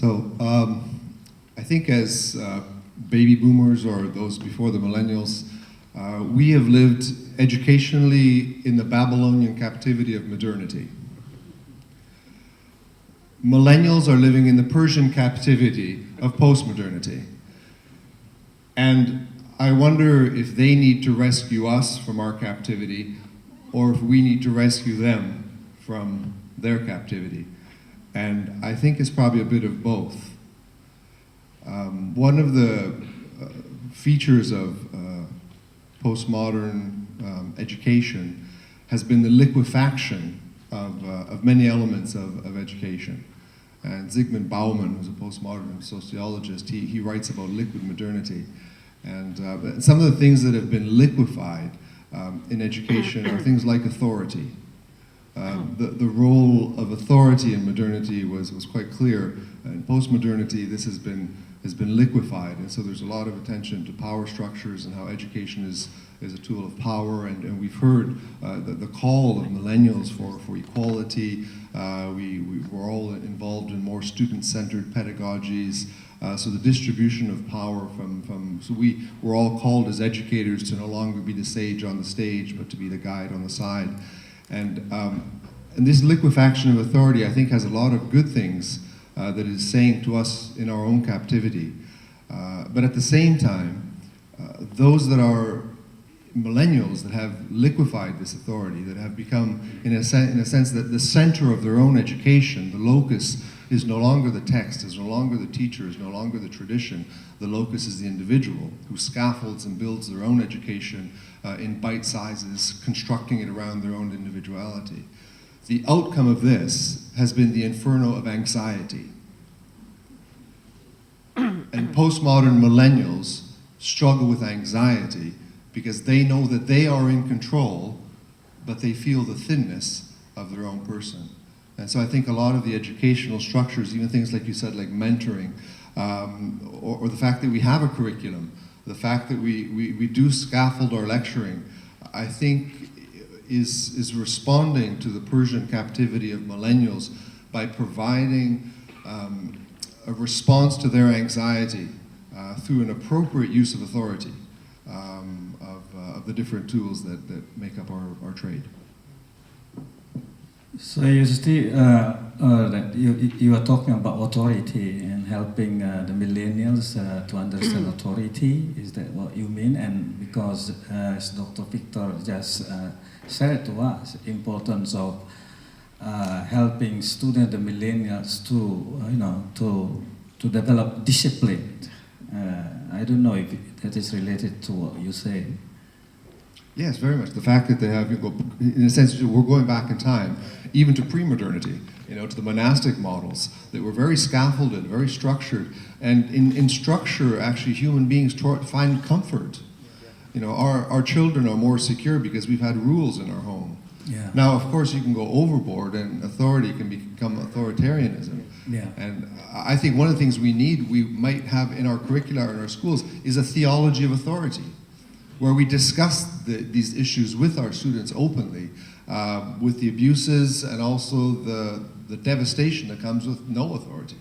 I think as baby boomers or those before the millennials, we have lived educationally in the Babylonian captivity of modernity. Millennials are living in the Persian captivity of postmodernity. And I wonder if they need to rescue us from our captivity or if we need to rescue them from their captivity. And I think it's probably a bit of both. One of the features of postmodern education has been the liquefaction of many elements of education. And Zygmunt Bauman, who's a postmodern sociologist, he writes about liquid modernity. And some of the things that have been liquefied in education are things like authority. The role of authority in modernity was quite clear. In postmodernity, this has been liquefied, and so there's a lot of attention to power structures and how education is a tool of power. And we've heard the call of millennials for equality. We're all involved in more student-centered pedagogies. So the distribution of power so we're all called as educators to no longer be the sage on the stage, but to be the guide on the side. And this liquefaction of authority, I think, has a lot of good things that it is saying to us in our own captivity. But at the same time, those that are millennials that have liquefied this authority, that have become, in a sense, that the center of their own education, the locus is no longer the text, is no longer the teacher, is no longer the tradition. The locus is the individual who scaffolds and builds their own education in bite sizes, constructing it around their own individuality. The outcome of this has been the inferno of anxiety. And postmodern millennials struggle with anxiety because they know that they are in control, but they feel the thinness of their own person. And so I think a lot of the educational structures, even things like you said, like mentoring, or the fact that we have a curriculum, the fact that we do scaffold our lecturing, I think is responding to the Persian captivity of millennials by providing a response to their anxiety through an appropriate use of authority of the different tools that make up our trade. So you see that you are talking about authority and helping the millennials to understand authority. Is that what you mean? And because as Dr. Victor just said to us, importance of helping students, the millennials, to develop discipline. I don't know if that is related to what you say. Yes, very much. The fact that they have, in a sense, we're going back in time, even to pre-modernity, to the monastic models that were very scaffolded, very structured. And in structure, actually, human beings find comfort. Our children are more secure because we've had rules in our home. Yeah. Now, of course, you can go overboard and authority can become authoritarianism. Yeah. And I think one of the things we might have in our curricula or in our schools is a theology of authority, where we discuss these issues with our students openly, with the abuses and also the devastation that comes with no authority.